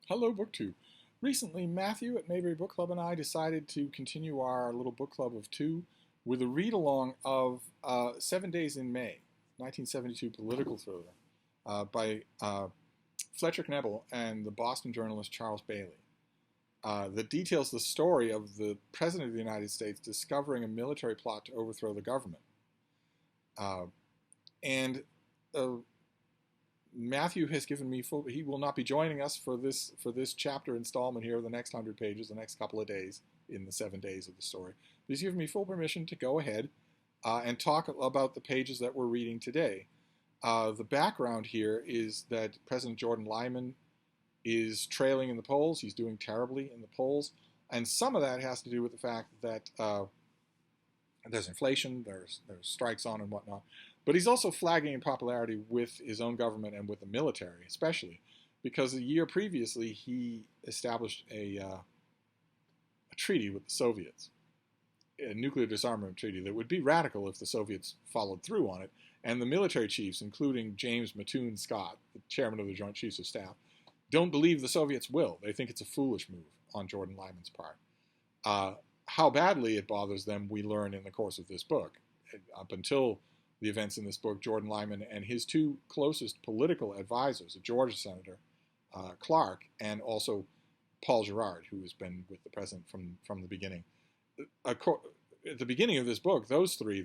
Hello, BookTube. Recently, Matthew at Mayberry Book Club and I decided to continue our little book club of two with a read-along of 7 Days in May, 1972 political thriller by Fletcher Knebel and the Boston journalist Charles Bailey. That details the story of the President of the United States discovering a military plot to overthrow the government. And Matthew has given me full. He will not be joining us for this chapter installment here, the next 100 pages, the next couple of days in the 7 days of the story. But he's given me full permission to go ahead and talk about the pages that we're reading today. The background here is that President Jordan Lyman is trailing in the polls. He's doing terribly in the polls, and some of that has to do with the fact that there's inflation, there's strikes on and whatnot. But he's also flagging in popularity with his own government and with the military, especially because a year previously he established a treaty with the Soviets, a nuclear disarmament treaty that would be radical if the Soviets followed through on it. And the military chiefs, including James Mattoon Scott, the chairman of the Joint Chiefs of Staff, don't believe the Soviets will. They think it's a foolish move on Jordan Lyman's part. How badly it bothers them, we learn in the course of this book. Up until the events in this book, Jordan Lyman and his two closest political advisors, a Georgia senator, Clark, and also Paul Girard, who has been with the president from the beginning. At the beginning of this book, those three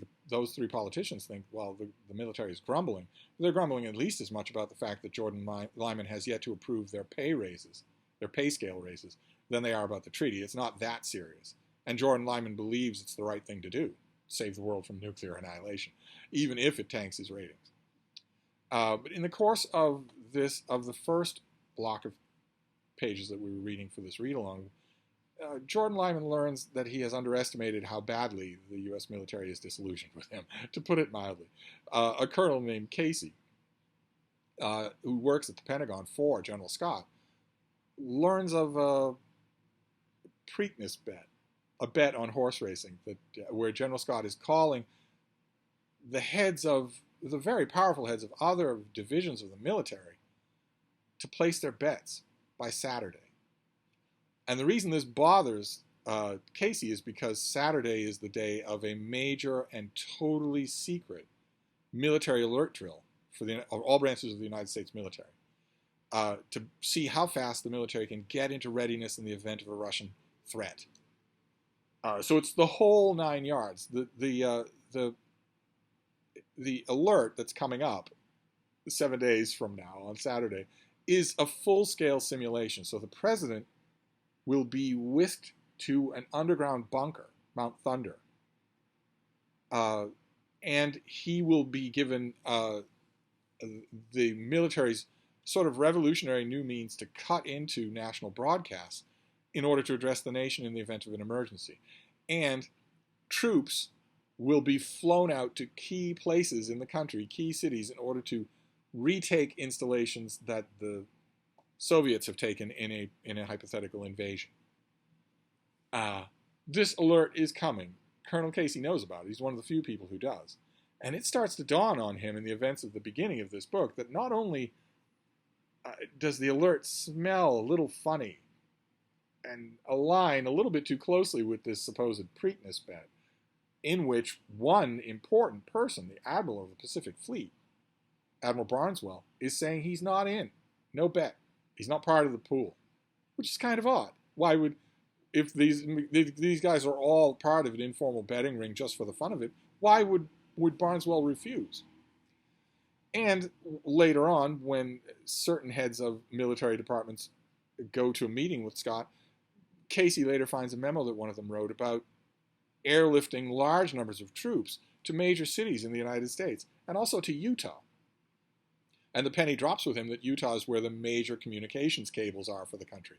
politicians think, well, the military is grumbling. They're grumbling at least as much about the fact that Jordan Lyman has yet to approve their pay raises, their pay scale raises, than they are about the treaty. It's not that serious. And Jordan Lyman believes it's the right thing to do, save the world from nuclear annihilation, even if it tanks his ratings. But in the course of the first block of pages that we were reading for this read-along, Jordan Lyman learns that he has underestimated how badly the U.S. military is disillusioned with him, to put it mildly. A colonel named Casey, who works at the Pentagon for General Scott, learns of a Preakness bet, a bet on horse racing, where General Scott is calling the very powerful heads of other divisions of the military to place their bets by Saturday. And the reason this bothers Casey is because Saturday is the day of a major and totally secret military alert drill for all branches of the United States military to see how fast the military can get into readiness in the event of a Russian threat. So it's the whole 9 yards. The alert that's coming up 7 days from now on Saturday is a full-scale simulation. So the president will be whisked to an underground bunker, Mount Thunder, and he will be given the military's sort of revolutionary new means to cut into national broadcasts in order to address the nation in the event of an emergency. And troops will be flown out to key places in the country, key cities, in order to retake installations that the Soviets have taken in a hypothetical invasion. This alert is coming. Colonel Casey knows about it. He's one of the few people who does. And it starts to dawn on him in the events of the beginning of this book that not only does the alert smell a little funny and align a little bit too closely with this supposed Preakness bet, in which one important person, the Admiral of the Pacific Fleet, Admiral Barnswell, is saying he's not in. No bet. He's not part of the pool, which is kind of odd. Why would, if these guys are all part of an informal betting ring just for the fun of it, why would Barnswell refuse? And later on, when certain heads of military departments go to a meeting with Scott, Casey later finds a memo that one of them wrote about airlifting large numbers of troops to major cities in the United States and also to Utah. And the penny drops with him that Utah is where the major communications cables are for the country.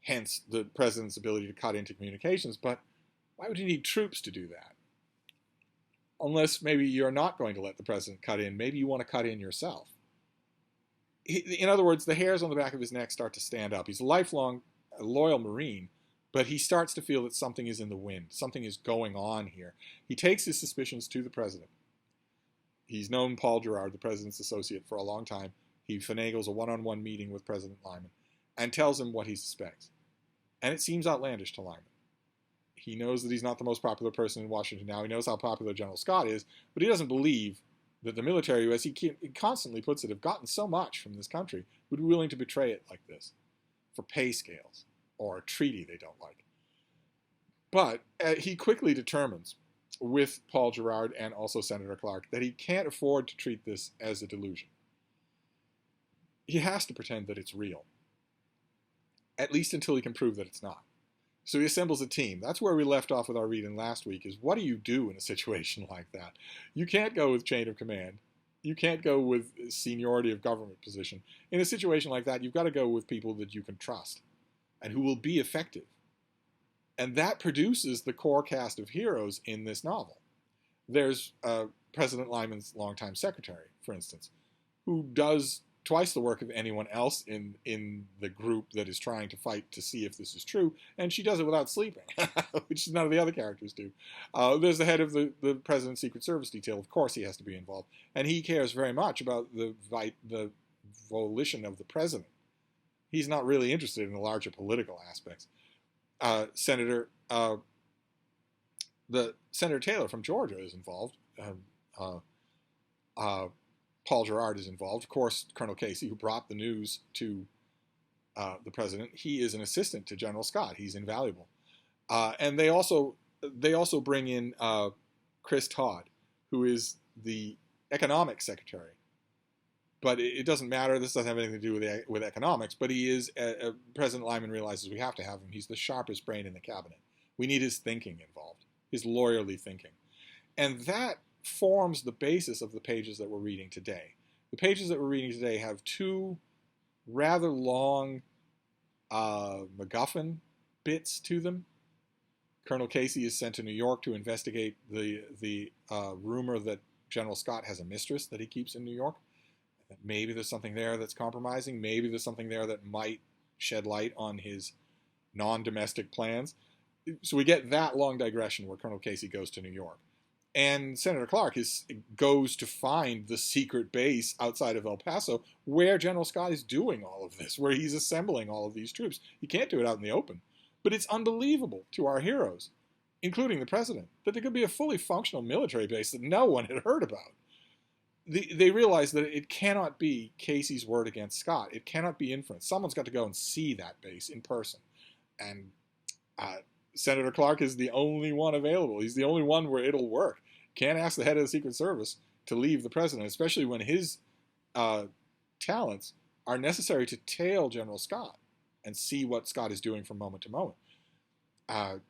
Hence the president's ability to cut into communications. But why would he need troops to do that? Unless maybe you're not going to let the president cut in. Maybe you want to cut in yourself. In other words, the hairs on the back of his neck start to stand up. He's a lifelong loyal Marine, but he starts to feel that something is in the wind. Something is going on here. He takes his suspicions to the president. He's known Paul Girard, the president's associate, for a long time. He finagles a one-on-one meeting with President Lyman. and tells him what he suspects. And it seems outlandish to Lyman. He knows that he's not the most popular person in Washington now. He knows how popular General Scott is, but he doesn't believe that the military, as he constantly puts it, have gotten so much from this country, would be willing to betray it like this for pay scales or a treaty they don't like. But he quickly determines, with Paul Gerard and also Senator Clark, that he can't afford to treat this as a delusion. He has to pretend that it's real, at least until he can prove that it's not. So he assembles a team. That's where we left off with our reading last week, is what do you do in a situation like that? You can't go with chain of command. You can't go with seniority of government position. In a situation like that, you've got to go with people that you can trust and who will be effective. And that produces the core cast of heroes in this novel. There's President Lyman's longtime secretary, for instance, who does twice the work of anyone else in the group that is trying to fight to see if this is true, and she does it without sleeping, which none of the other characters do. There's the head of the President's Secret Service detail. Of course he has to be involved, and he cares very much about the volition of the president. He's not really interested in the larger political aspects. Senator Taylor from Georgia is involved. Paul Gerard is involved. Of course, Colonel Casey, who brought the news to the president, he is an assistant to General Scott. He's invaluable. And they also bring in Chris Todd, who is the economic secretary. But it doesn't matter. This doesn't have anything to do with economics. But he is, President Lyman realizes we have to have him. He's the sharpest brain in the cabinet. We need his thinking involved, his lawyerly thinking. And that forms the basis of the pages that we're reading today. The pages that we're reading today have two rather long MacGuffin bits to them. Colonel Casey is sent to New York to investigate the rumor that General Scott has a mistress that he keeps in New York. Maybe there's something there that's compromising. Maybe there's something there that might shed light on his non-domestic plans. So we get that long digression where Colonel Casey goes to New York. And Senator Clark goes to find the secret base outside of El Paso where General Scott is doing all of this, where he's assembling all of these troops. He can't do it out in the open. But it's unbelievable to our heroes, including the president, that there could be a fully functional military base that no one had heard about. They realize that it cannot be Casey's word against Scott. It cannot be inference. Someone's got to go and see that base in person. And Senator Clark is the only one available. He's the only one where it'll work. Can't ask the head of the Secret Service to leave the president, especially when his talents are necessary to tail General Scott and see what Scott is doing from moment to moment.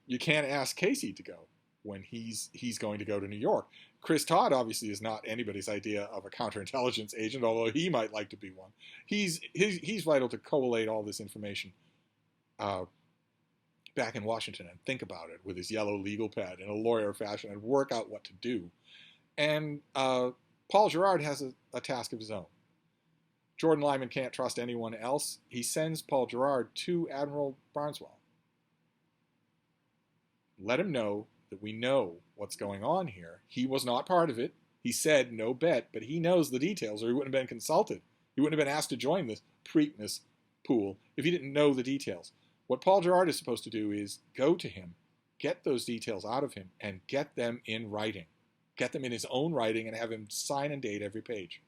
You can't ask Casey to go when he's going to go to New York. Chris Todd obviously is not anybody's idea of a counterintelligence agent, although he might like to be one. He's vital to collate all this information back in Washington and think about it with his yellow legal pad in a lawyer fashion and work out what to do. And Paul Gerard has a task of his own. Jordan Lyman can't trust anyone else. He sends Paul Gerard to Admiral Barnswell. Let him know that we know what's going on here. He was not part of it. He said no bet, but he knows the details or he wouldn't have been consulted. He wouldn't have been asked to join this Preakness pool if he didn't know the details. What Paul Gerard is supposed to do is go to him, get those details out of him, and get them in writing. Get them in his own writing and have him sign and date every page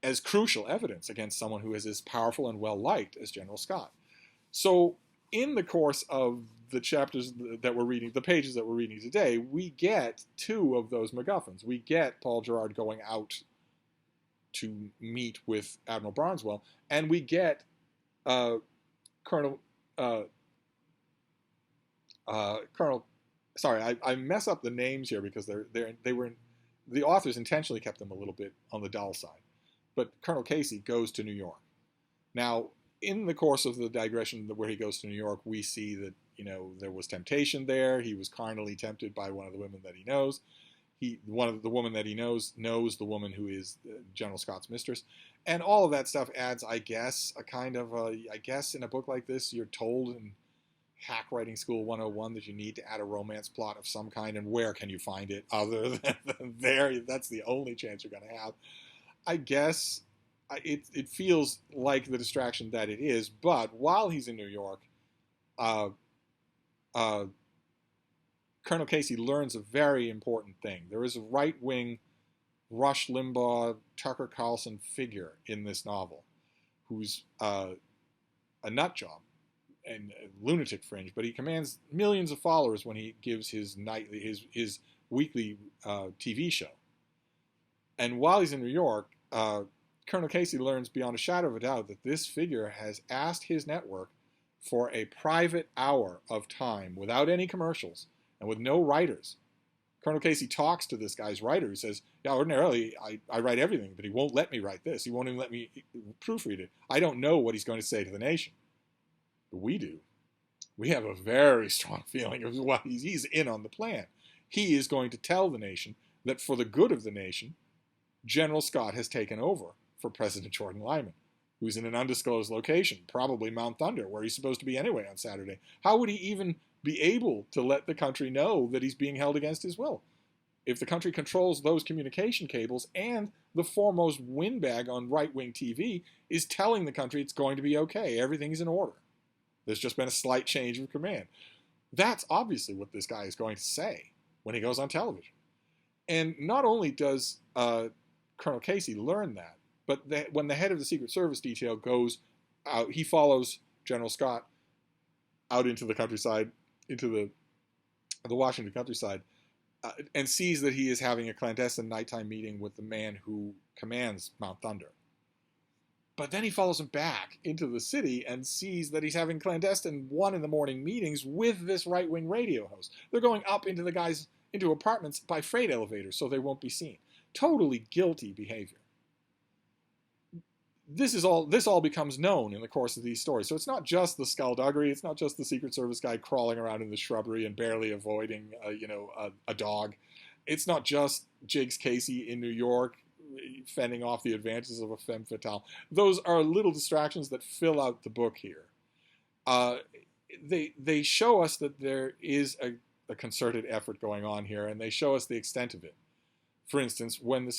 as crucial evidence against someone who is as powerful and well-liked as General Scott. So in the course of the chapters that we're reading, the pages that we're reading today, we get two of those MacGuffins. We get Paul Gerard going out to meet with Admiral Barnswell, and we get Colonel. Sorry, I mess up the names here because they were the authors intentionally kept them a little bit on the dull side. But Colonel Casey goes to New York. Now, in the course of the digression where he goes to New York, we see that there was temptation there. He was carnally tempted by one of the women that he knows. One of the woman that he knows the woman who is General Scott's mistress, and all of that stuff adds, I guess, a kind of I guess in a book like this, you're told in Hack Writing School 101 that you need to add a romance plot of some kind, and where can you find it other than there? That's the only chance you're going to have. I guess it feels like the distraction that it is. But while he's in New York, uh, uh, Colonel Casey learns a very important thing. There is a right-wing Rush Limbaugh, Tucker Carlson figure in this novel who's a nut job and lunatic fringe, but he commands millions of followers when he gives his weekly TV show. And while he's in New York, Colonel Casey learns beyond a shadow of a doubt that this figure has asked his network for a private hour of time without any commercials and with no writers. Colonel Casey talks to this guy's writer who says, yeah, ordinarily I write everything, but he won't let me write this. He won't even let me proofread it. I don't know what he's going to say to the nation. But we do. We have a very strong feeling of what he's in on the plan. He is going to tell the nation that for the good of the nation, General Scott has taken over for President Jordan Lyman, who's in an undisclosed location, probably Mount Thunder, where he's supposed to be anyway on Saturday. How would he even be able to let the country know that he's being held against his will if the country controls those communication cables and the foremost windbag on right-wing TV is telling the country it's going to be okay, everything's in order? There's just been a slight change of command. That's obviously what this guy is going to say when he goes on television. And not only does Colonel Casey learn that, but when the head of the Secret Service detail goes out, he follows General Scott out into the countryside, into the Washington countryside, and sees that he is having a clandestine nighttime meeting with the man who commands Mount Thunder. But then he follows him back into the city and sees that he's having clandestine 1 a.m. meetings with this right-wing radio host. They're going up into apartments by freight elevators so they won't be seen. Totally guilty behavior. This all becomes known in the course of these stories. So it's not just the skullduggery. It's not just the Secret Service guy crawling around in the shrubbery and barely avoiding, a dog. It's not just Jiggs Casey in New York fending off the advances of a femme fatale. Those are little distractions that fill out the book here. They show us that there is a concerted effort going on here, and they show us the extent of it. For instance, when the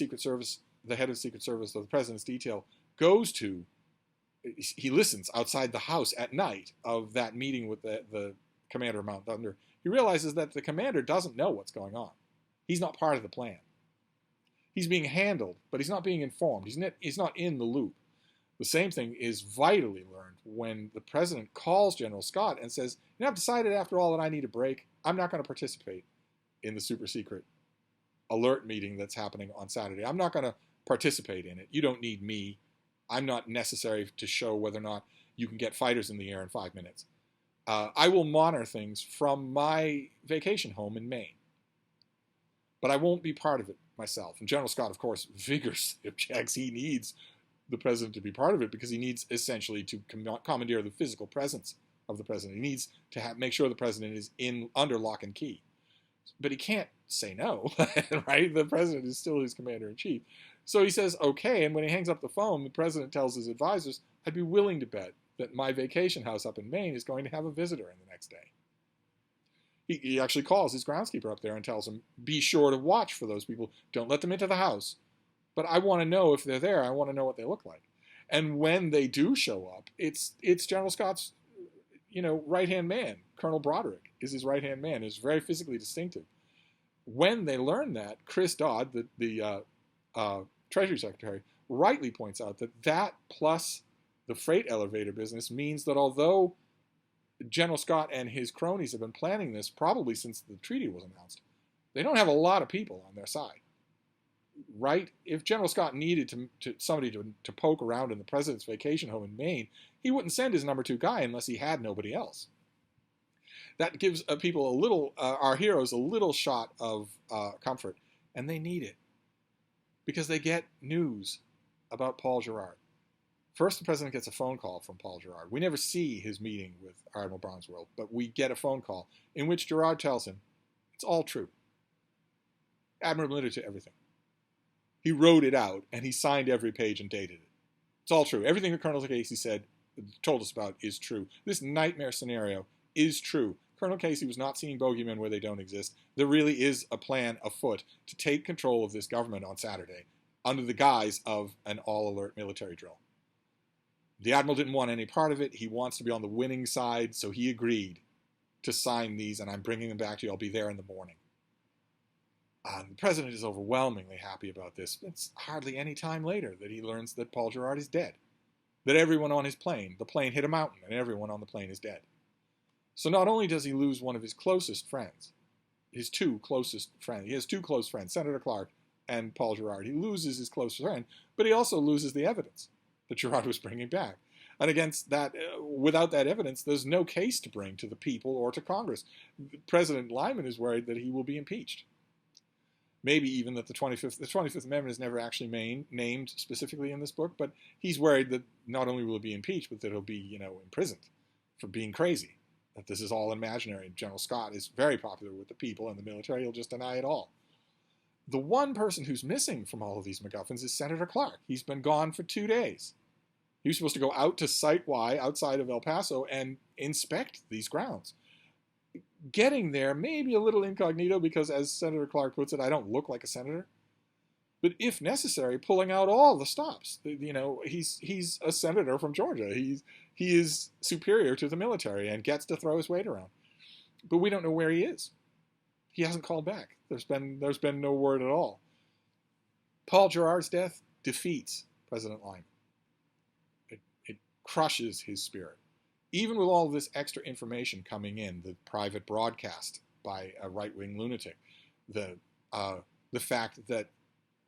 head of the Secret Service of the President's detail he listens outside the house at night of that meeting with the commander of Mount Thunder. He realizes that the commander doesn't know what's going on. He's not part of the plan. He's being handled, but he's not being informed. He's not in the loop. The same thing is vitally learned when the president calls General Scott and says, I've decided after all that I need a break. I'm not going to participate in the super secret alert meeting that's happening on Saturday. I'm not going to participate in it. You don't need me. I'm not necessary to show whether or not you can get fighters in the air in 5 minutes. I will monitor things from my vacation home in Maine. But I won't be part of it myself. And General Scott, of course, vigorously objects. He needs the president to be part of it because he needs essentially to commandeer the physical presence of the president. He needs to make sure the president is under lock and key. But he can't say no, right? The president is still his commander-in-chief. So he says, okay, and when he hangs up the phone, the president tells his advisors, I'd be willing to bet that my vacation house up in Maine is going to have a visitor in the next day. He actually calls his groundskeeper up there and tells him, be sure to watch for those people. Don't let them into the house. But I want to know if they're there. I want to know what they look like. And when they do show up, it's General Scott's, right-hand man. Colonel Broderick is his right-hand man. He's very physically distinctive. When they learn that, Chris Dodd, the Treasury Secretary, rightly points out that plus the freight elevator business means that although General Scott and his cronies have been planning this probably since the treaty was announced, they don't have a lot of people on their side. Right? If General Scott needed somebody to poke around in the president's vacation home in Maine, he wouldn't send his number 2 guy unless he had nobody else. That gives people our heroes a little shot of comfort, and they need it because they get news about Paul Gerard. First, the president gets a phone call from Paul Gerard. We never see his meeting with Admiral Brownsworld, but we get a phone call in which Gerard tells him it's all true. Admiral admitted to everything. He wrote it out, and he signed every page and dated it. It's all true. Everything that Colonel Casey told us about is true. This nightmare scenario is true. Colonel Casey was not seeing bogeymen where they don't exist. There really is a plan afoot to take control of this government on Saturday under the guise of an all-alert military drill. The admiral didn't want any part of it. He wants to be on the winning side, so he agreed to sign these, and I'm bringing them back to you. I'll be there in the morning. The president is overwhelmingly happy about this. It's hardly any time later that he learns that Paul Gerard is dead, that everyone on his plane, the plane hit a mountain, and everyone on the plane is dead. So not only does he lose one of his closest friends, his two closest friends, he has two close friends, Senator Clark and Paul Gerard. He loses his closest friend, but he also loses the evidence that Gerard was bringing back. And against that, without that evidence, there's no case to bring to the people or to Congress. President Lyman is worried that he will be impeached. Maybe even that the 25th Amendment is never actually named specifically in this book, but he's worried that not only will it be impeached, but that he'll be, imprisoned for being crazy, that this is all imaginary. General Scott is very popular with the people and the military. He'll just deny it all. The one person who's missing from all of these MacGuffins is Senator Clark. He's been gone for 2 days. He was supposed to go out to Site Y outside of El Paso and inspect these grounds. Getting there may be a little incognito because, as Senator Clark puts it, I don't look like a senator. But if necessary, pulling out all the stops. He's a senator from Georgia. He is superior to the military and gets to throw his weight around. But we don't know where he is. He hasn't called back. There's been no word at all. Paul Gerard's death defeats President Lyman. It crushes his spirit. Even with all of this extra information coming in, the private broadcast by a right-wing lunatic, the fact that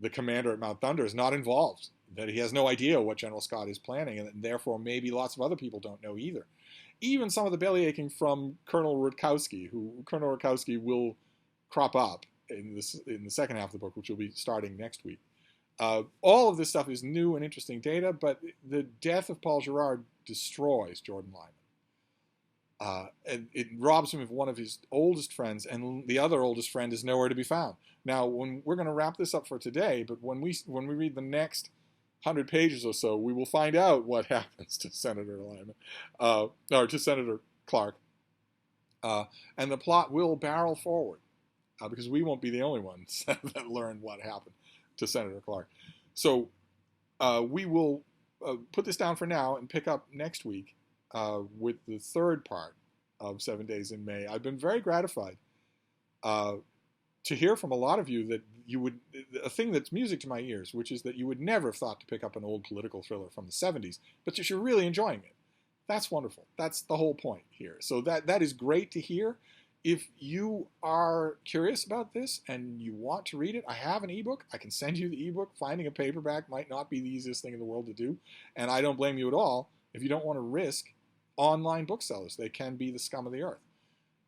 the commander at Mount Thunder is not involved, that he has no idea what General Scott is planning, and therefore maybe lots of other people don't know either. Even some of the bellyaching from Colonel Rutkowski, Colonel Rutkowski will crop up in the second half of the book, which will be starting next week. All of this stuff is new and interesting data, but the death of Paul Gerard destroys Jordan Lyman. And it robs him of one of his oldest friends, and the other oldest friend is nowhere to be found. Now, when we're going to wrap this up for today, but when we read the next 100 pages or so, we will find out what happens to Senator Lyman, or to Senator Clark, and the plot will barrel forward because we won't be the only ones that learn what happened to Senator Clark. So we will put this down for now and pick up next week with the third part of 7 Days in May. I've been very gratified to hear from a lot of you that a thing that's music to my ears, which is that you would never have thought to pick up an old political thriller from the 70s, but that you're really enjoying it. That's wonderful. That's the whole point here. So that is great to hear. If you are curious about this and you want to read it, I have an ebook. I can send you the ebook. Finding a paperback might not be the easiest thing in the world to do, and I don't blame you at all if you don't want to risk online booksellers. They can be the scum of the earth.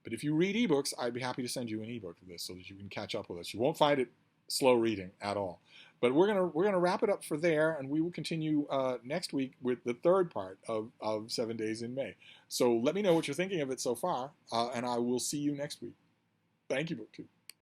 But if you read ebooks, I'd be happy to send you an ebook of this so that you can catch up with us. You won't find it slow reading at all. But we're gonna wrap it up for there, and we will continue next week with the third part of 7 Days in May. So let me know what you're thinking of it so far, and I will see you next week. Thank you, BookTube.